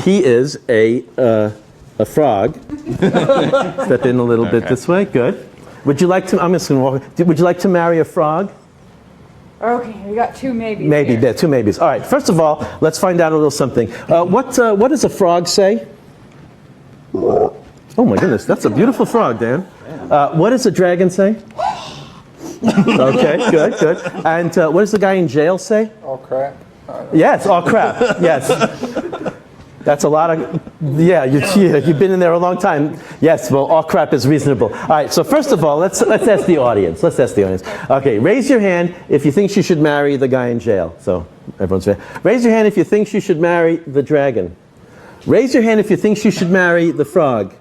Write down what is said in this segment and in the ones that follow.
he is a frog. Step in a little bit this way. Good. Would you like to? I'm just going to walk. Would you like to marry a frog? Okay, we got two maybes. Maybe, there, two maybes. All right. First of all, let's find out a little something. What does a frog say? Oh my goodness, that's a beautiful frog, Dan. What does a dragon say? Okay, good, good. And what does the guy in jail say? All crap. Yes, all crap. Yes. That's a lot of, yeah, you've been in there a long time. Yes, well, all crap is reasonable. All right, so first of all, let's ask the audience. Let's ask the audience. Okay, raise your hand if you think she should marry the guy in jail. So everyone's ready. Raise your hand if you think she should marry the dragon. Raise your hand if you think she should marry the frog.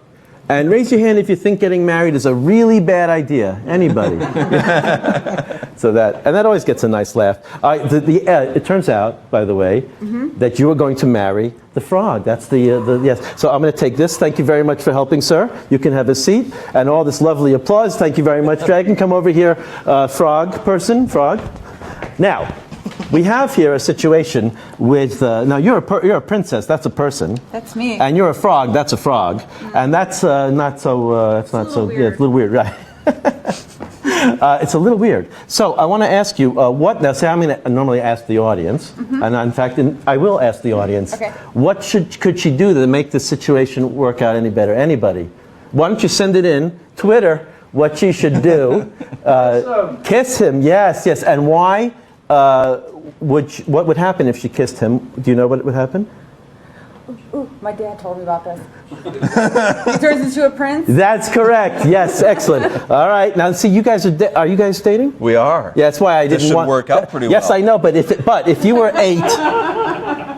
And raise your hand if you think getting married is a really bad idea. Anybody? So that always gets a nice laugh. It turns out, by the way, that you are going to marry the frog. That's the yes. So I'm going to take this. Thank you very much for helping, sir. You can have a seat. And all this lovely applause. Thank you very much, Dragon. Come over here, frog person, frog. Now, we have here a situation with, now you're a princess, that's a person. That's me. And you're a frog, that's a frog. And that's not so, it's a little weird, right? It's a little weird. So I want to ask you, now say I'm going to normally ask the audience, and in fact, I will ask the audience, what could she do to make this situation work out any better? Anybody? Why don't you send it in, Twitter, what she should do. Kiss him, yes, yes. And why? What would happen if she kissed him? Do you know what would happen? Ooh, my dad told me about this. He turns into a prince? That's correct. Yes, excellent. All right. Now, see, you guys are you guys dating? We are. Yeah, that's why I didn't this should want... work out pretty well. Yes, I know, but if you were 8,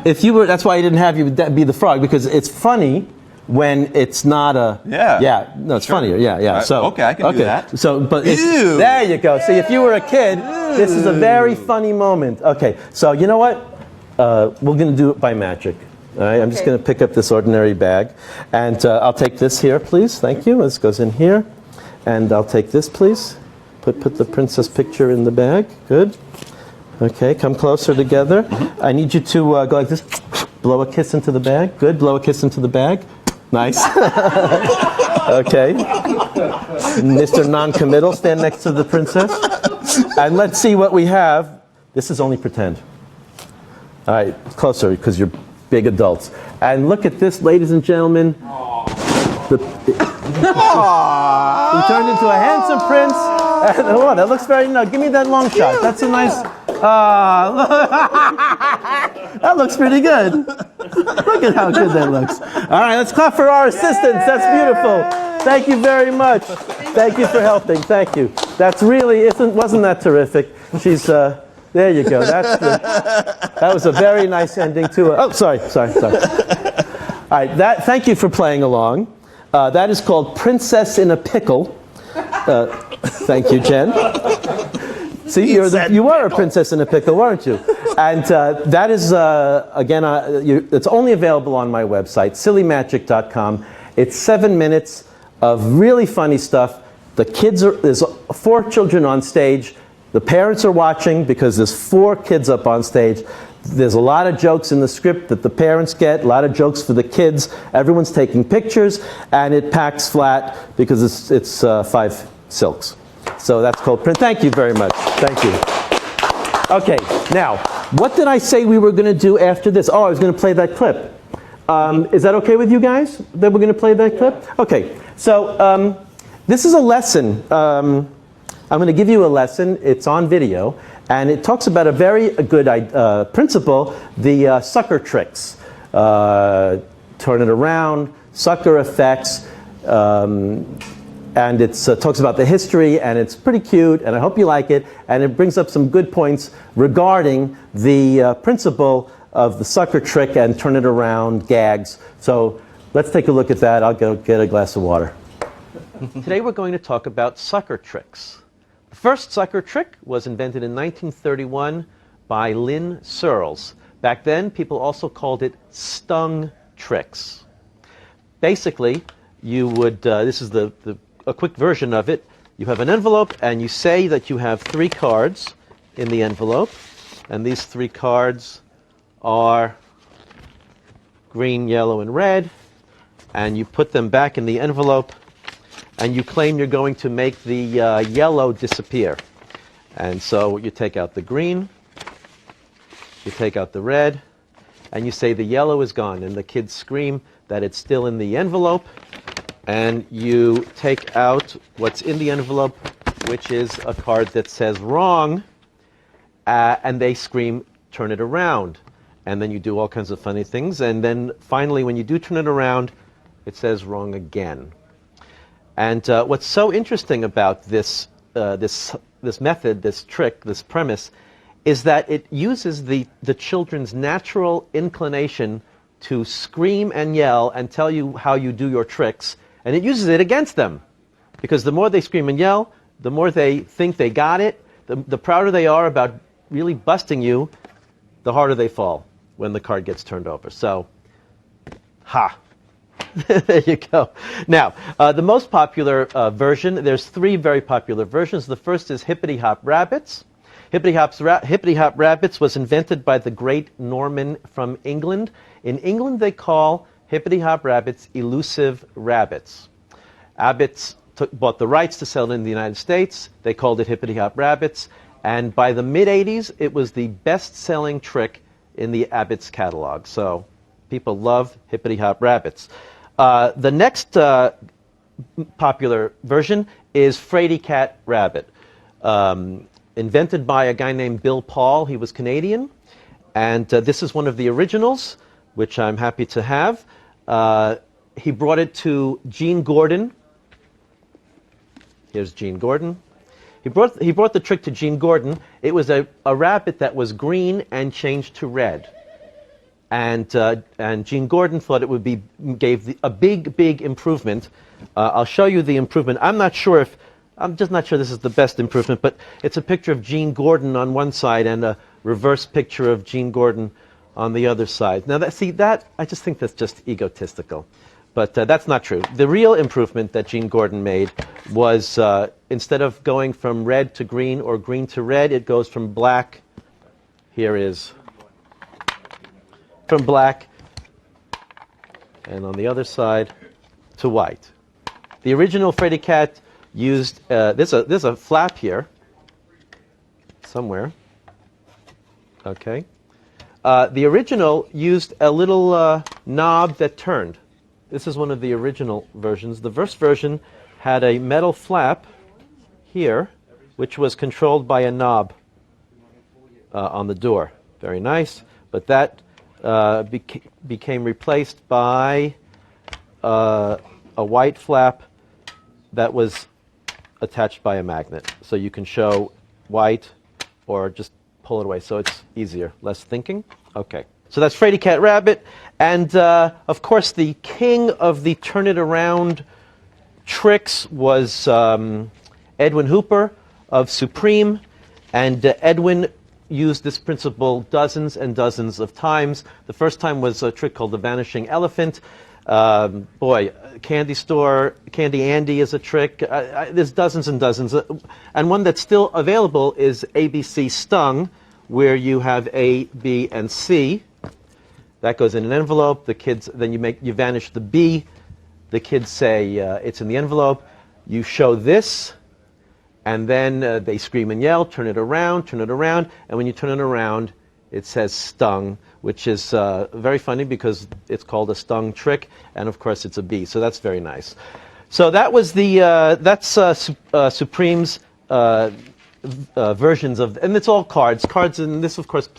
that's why I didn't have you be the frog, because it's funny when it's not a... Yeah. No, it's funninger. Yeah. So okay, I can do that. So, but there you go. See, if you were a kid, this is a very funny moment. Okay, so you know what? We're going to do it by magic. All right, I'm just going to pick up this ordinary bag, and I'll take this here, please. Thank you. This goes in here, and I'll take this, please. Put the princess picture in the bag. Good. Okay, come closer together. I need you to go like this. Blow a kiss into the bag. Good. Blow a kiss into the bag. Nice. Okay. Mr. Non-committal, stand next to the princess. And let's see what we have. This is only pretend. All right, closer, because you're big adults. And look at this, ladies and gentlemen. He turned into a handsome prince. And, oh, that looks very nice. Give me that long shot. That's a nice... that looks pretty good. Look at how good that looks. All right, let's clap for our assistants. That's beautiful. Thank you very much. Thank you for helping. Thank you. That's really, wasn't that terrific? She's... there you go. That was a very nice ending to it. Oh, sorry. All right, thank you for playing along. That is called Princess in a Pickle. Thank you, Jen. See, you were a princess in a pickle, weren't you? And that is, again, it's only available on my website, sillymagic.com. It's 7 minutes of really funny stuff. There's 4 children on stage. The parents are watching because there's 4 kids up on stage. There's a lot of jokes in the script that the parents get, a lot of jokes for the kids. Everyone's taking pictures, and it packs flat because it's 5 silks. So that's called print. Thank you very much. Thank you. Okay, now, what did I say we were going to do after this? Oh, I was going to play that clip. Is that okay with you guys, that we're going to play that clip? Okay, so this is a lesson. I'm going to give you a lesson. It's on video, and it talks about a very good principle, the sucker tricks. Turn it around, sucker effects, and it talks about the history, and it's pretty cute, and I hope you like it, and it brings up some good points regarding the principle of the sucker trick and turn it around gags. So let's take a look at that. I'll go get a glass of water. Today we're going to talk about sucker tricks. The first sucker trick was invented in 1931 by Lynn Searles. Back then, people also called it stung tricks. Basically, you would, this is a quick version of it. You have an envelope, and you say that you have 3 cards in the envelope, and these 3 cards are green, yellow, and red, and you put them back in the envelope, and you claim you're going to make the yellow disappear. And so you take out the green, you take out the red, and you say the yellow is gone, and the kids scream that it's still in the envelope, and you take out what's in the envelope, which is a card that says wrong, and they scream, turn it around. And then you do all kinds of funny things, and then finally when you do turn it around, it says wrong again. And what's so interesting about this method, this trick, this premise, is that it uses the children's natural inclination to scream and yell and tell you how you do your tricks, and it uses it against them. Because the more they scream and yell, the more they think they got it, the prouder they are about really busting you, the harder they fall when the card gets turned over. So, ha. There you go. Now, the most popular version, there's 3 very popular versions. The first is Hippity Hop Rabbits. Hippity Hop Rabbits was invented by the great Norman from England. In England, they call Hippity Hop Rabbits elusive rabbits. Abbott's bought the rights to sell it in the United States. They called it Hippity Hop Rabbits. And by the mid-'80s, it was the best-selling trick in the Abbott's catalog. So people love Hippity Hop Rabbits. The next popular version is Fraidy Cat Rabbit. Invented by a guy named Bill Paul. He was Canadian. And this is one of the originals, which I'm happy to have. He brought it to Gene Gordon. Here's Gene Gordon. He brought the trick to Gene Gordon. It was a rabbit that was green and changed to red. And Gene Gordon thought it would gave a big improvement. I'll show you the improvement. I'm just not sure this is the best improvement, but it's a picture of Gene Gordon on one side and a reverse picture of Gene Gordon on the other side. Now, I just think that's just egotistical. But that's not true. The real improvement that Gene Gordon made was instead of going from red to green or green to red, it goes from black. Here is from black, and on the other side to white. The original Fraidy Cat used, there's a flap here somewhere. Okay. The original used a little knob that turned. This is one of the original versions. The first version had a metal flap here, which was controlled by a knob on the door. Very nice. But that became replaced by a white flap that was attached by a magnet. So you can show white or just pull it away. So it's easier, less thinking. Okay. So that's Fraidy Cat Rabbit. And, of course, the king of the turn-it-around tricks was Edwin Hooper of Supreme. And Edwin used this principle dozens and dozens of times. The first time was a trick called the Vanishing Elephant. Candy Store, Candy Andy is a trick. There's dozens and dozens. And one that's still available is ABC Stung, where you have A, B, and C. That goes in an envelope. The kids, then you vanish the B. The kids say it's in the envelope. You show this, and then they scream and yell, turn it around, and when you turn it around, it says stung, which is very funny because it's called a stung trick, and of course it's a B. So that's very nice. So that was Supreme's versions of, and it's all cards, and this of course